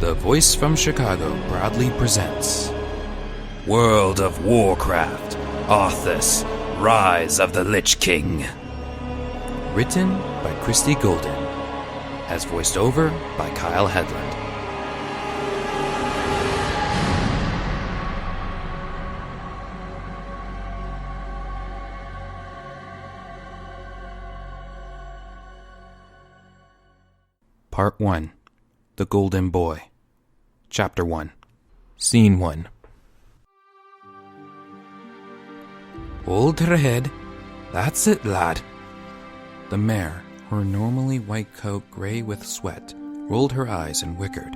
The Voice from Chicago proudly presents World of Warcraft, Arthas, Rise of the Lich King. Written by Christy Golden. As voiced over by Kyle Headland. Part 1. The Golden Boy. Chapter 1. Scene 1. Hold her head. That's it, lad. The mare, her normally white coat gray with sweat, rolled her eyes and whickered.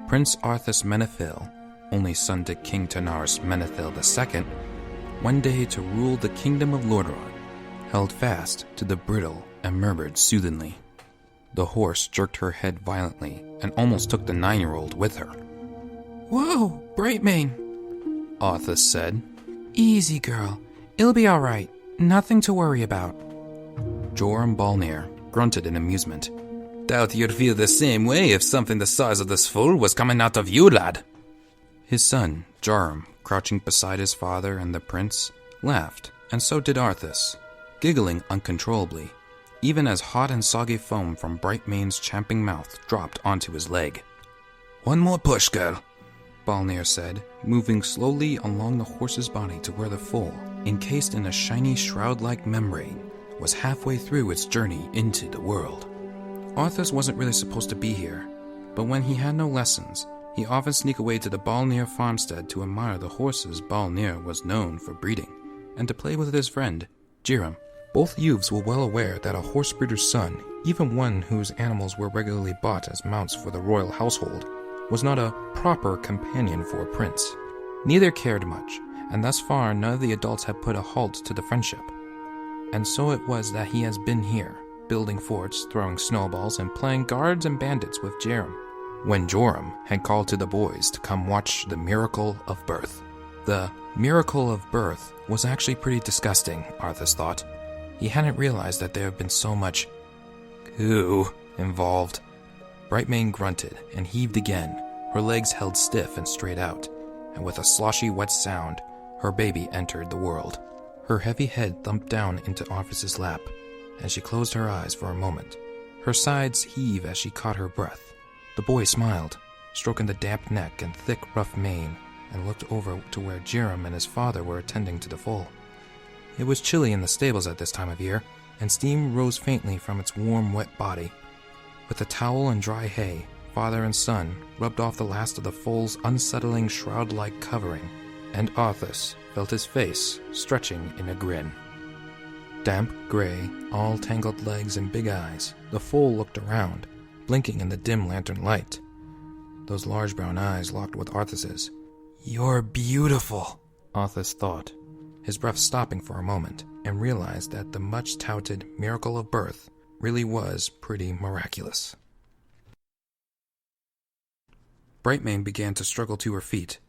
Prince Arthas Menethil, only son to King Tanar's Menethil II, one day to rule the kingdom of Lordaeron, held fast to the bridle and murmured soothingly. The horse jerked her head violently and almost took the 9-year-old with her. "Whoa, Brightmane," Arthas said. "Easy, girl. It'll be all right. Nothing to worry about." Joram Balnir grunted in amusement. "Doubt you'd feel the same way if something the size of this fool was coming out of you, lad." His son, Joram, crouching beside his father and the prince, laughed, and so did Arthas, giggling uncontrollably, even as hot and soggy foam from Brightmane's champing mouth dropped onto his leg. "One more push, girl," Balnir said, moving slowly along the horse's body to where the foal, encased in a shiny shroud-like membrane, was halfway through its journey into the world. Arthas wasn't really supposed to be here, but when he had no lessons, he often sneaked away to the Balnir farmstead to admire the horses Balnir was known for breeding, and to play with his friend, Jiram. Both youths were well aware that a horse breeder's son, even one whose animals were regularly bought as mounts for the royal household, was not a proper companion for a prince. Neither cared much, and thus far none of the adults had put a halt to the friendship. And so it was that he has been here, building forts, throwing snowballs, and playing guards and bandits with Jiram, when Joram had called to the boys to come watch the miracle of birth. The miracle of birth was actually pretty disgusting, Arthas thought. He hadn't realized that there had been so much goo involved. Brightmane grunted and heaved again, her legs held stiff and straight out, and with a sloshy wet sound, her baby entered the world. Her heavy head thumped down into Arthas's lap, and she closed her eyes for a moment. Her sides heaved as she caught her breath. The boy smiled, stroking the damp neck and thick, rough mane, and looked over to where Jiram and his father were attending to the foal. It was chilly in the stables at this time of year, and steam rose faintly from its warm, wet body. With a towel and dry hay, father and son rubbed off the last of the foal's unsettling shroud-like covering, and Arthas felt his face stretching in a grin. Damp, gray, all tangled legs and big eyes, the foal looked around, blinking in the dim lantern light. Those large brown eyes locked with Arthas's. "You're beautiful," Arthas thought, his breath stopping for a moment, and realized that the much-touted miracle of birth really was pretty miraculous. Brightmane began to struggle to her feet.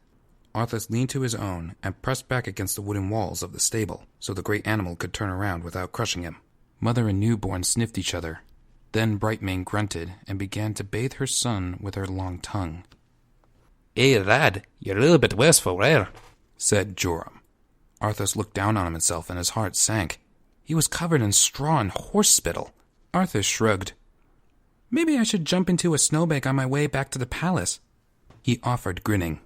Arthas leaned to his own and pressed back against the wooden walls of the stable so the great animal could turn around without crushing him. Mother and newborn sniffed each other. Then Brightmane grunted and began to bathe her son with her long tongue. "Hey, lad, you're a little bit wasteful there," said Joram. Arthas looked down on himself and his heart sank. He was covered in straw and horse spittle. Arthas shrugged. "Maybe I should jump into a snowbank on my way back to the palace," he offered, grinning.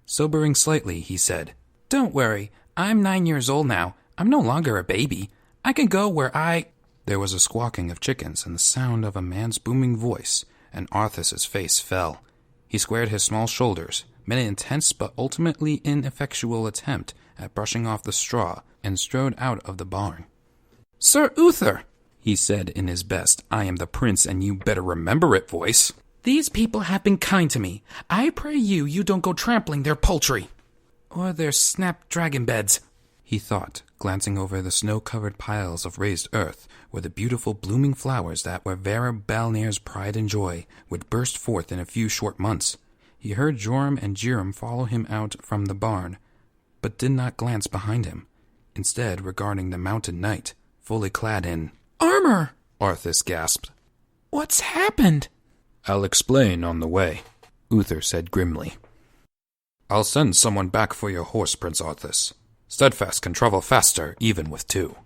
Sobering slightly, he said, "Don't worry, I'm 9 years old now. I'm no longer a baby. I can go where I—" There was a squawking of chickens and the sound of a man's booming voice, and Arthas's face fell. He squared his small shoulders, made an intense but ultimately ineffectual attempt at brushing off the straw, and strode out of the barn. "Sir Uther," he said in his best "I am the prince and you better remember it" voice, "these people have been kind to me. I pray you don't go trampling their poultry. Or their snapdragon beds," he thought, glancing over the snow-covered piles of raised earth where the beautiful blooming flowers that were Vera Balnir's pride and joy would burst forth in a few short months. He heard Joram and Jiram follow him out from the barn, but did not glance behind him, instead regarding the mounted knight, fully clad in armor. Arthas gasped. "What's happened?" "I'll explain on the way," Uther said grimly. I'll send someone back for your horse, Prince Arthas. Steadfast can travel faster, even with two.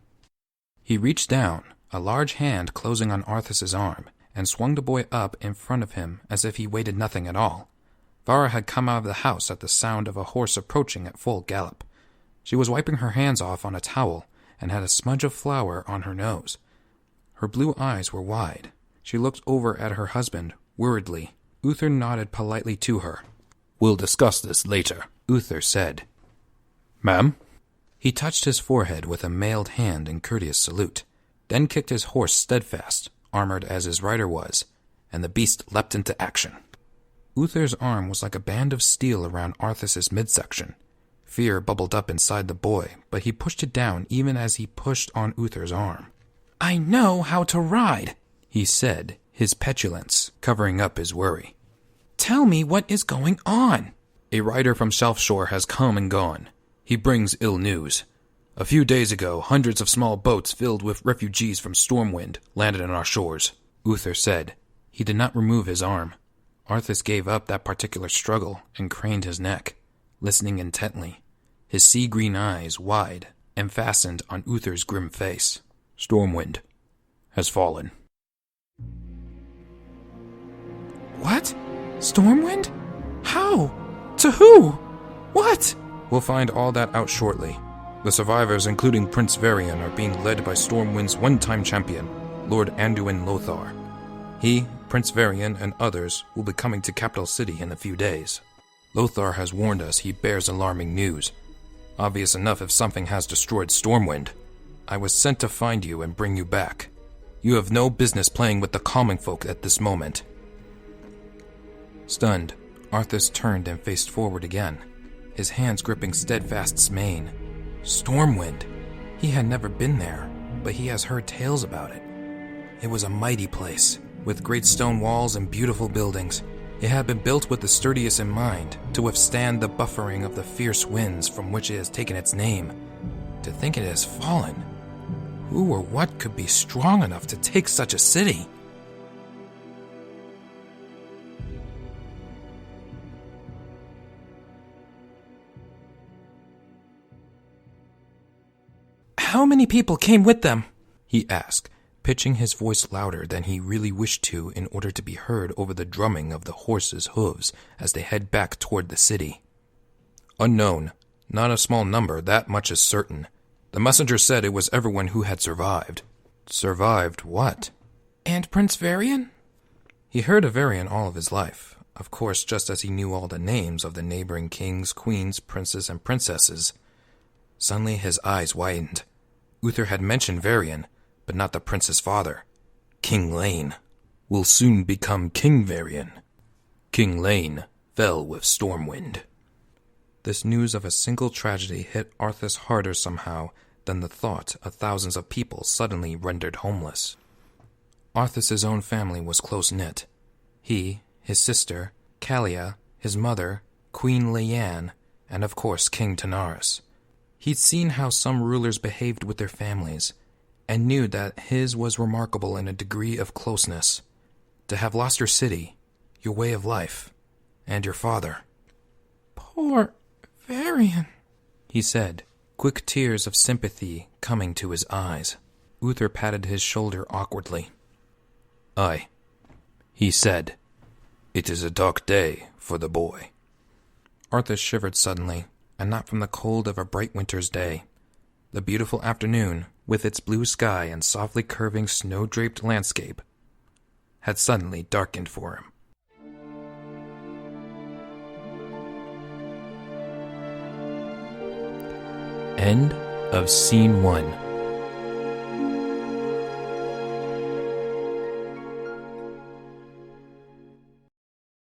He reached down, a large hand closing on Arthas's arm, and swung the boy up in front of him as if he weighted nothing at all. Vara had come out of the house at the sound of a horse approaching at full gallop. She was wiping her hands off on a towel and had a smudge of flour on her nose. Her blue eyes were wide. She looked over at her husband, worriedly. Uther nodded politely to her. We'll discuss this later, Uther said. Ma'am? He touched his forehead with a mailed hand in courteous salute, then kicked his horse steadfast, armored as his rider was, and the beast leapt into action. Uther's arm was like a band of steel around Arthas's midsection. Fear bubbled up inside the boy, but he pushed it down even as he pushed on Uther's arm. I know how to ride, he said, his petulance covering up his worry. Tell me what is going on. A rider from South Shore has come and gone. He brings ill news. A few days ago, hundreds of small boats filled with refugees from Stormwind landed on our shores, Uther said. He did not remove his arm. Arthas gave up that particular struggle and craned his neck, listening intently, his sea-green eyes wide and fastened on Uther's grim face. Stormwind has fallen. What? Stormwind? How? To who? What? We'll find all that out shortly. The survivors, including Prince Varian, are being led by Stormwind's one-time champion, Lord Anduin Lothar. He, Prince Varian, and others will be coming to Capital City in a few days. Lothar has warned us he bears alarming news. Obvious enough if something has destroyed Stormwind. I was sent to find you and bring you back. You have no business playing with the common folk at this moment. Stunned, Arthas turned and faced forward again, his hands gripping Steadfast's mane. Stormwind. He had never been there, but he has heard tales about it. It was a mighty place, with great stone walls and beautiful buildings. It had been built with the sturdiest in mind, to withstand the buffering of the fierce winds from which it has taken its name. To think it has fallen. Who or what could be strong enough to take such a city? How many people came with them? He asked, pitching his voice louder than he really wished to in order to be heard over the drumming of the horses' hooves as they head back toward the city. Unknown. Not a small number, that much is certain. The messenger said it was everyone who had survived. Survived what? And Prince Varian? He heard of Varian all of his life, of course, just as he knew all the names of the neighboring kings, queens, princes, and princesses. Suddenly his eyes widened. Uther had mentioned Varian, but not the prince's father. King Lane will soon become King Varian. King Lane fell with Stormwind. This news of a single tragedy hit Arthas harder somehow than the thought of thousands of people suddenly rendered homeless. Arthas's own family was close-knit. He, his sister, Kalia, his mother, Queen Leanne, and of course King Tanaris. He'd seen how some rulers behaved with their families, and knew that his was remarkable in a degree of closeness. To have lost your city, your way of life, and your father. Poor Varian, he said, quick tears of sympathy coming to his eyes. Uther patted his shoulder awkwardly. Aye, he said, it is a dark day for the boy. Arthas shivered suddenly, and not from the cold of a bright winter's day. The beautiful afternoon, with its blue sky and softly curving snow-draped landscape, had suddenly darkened for him. End of Scene 1.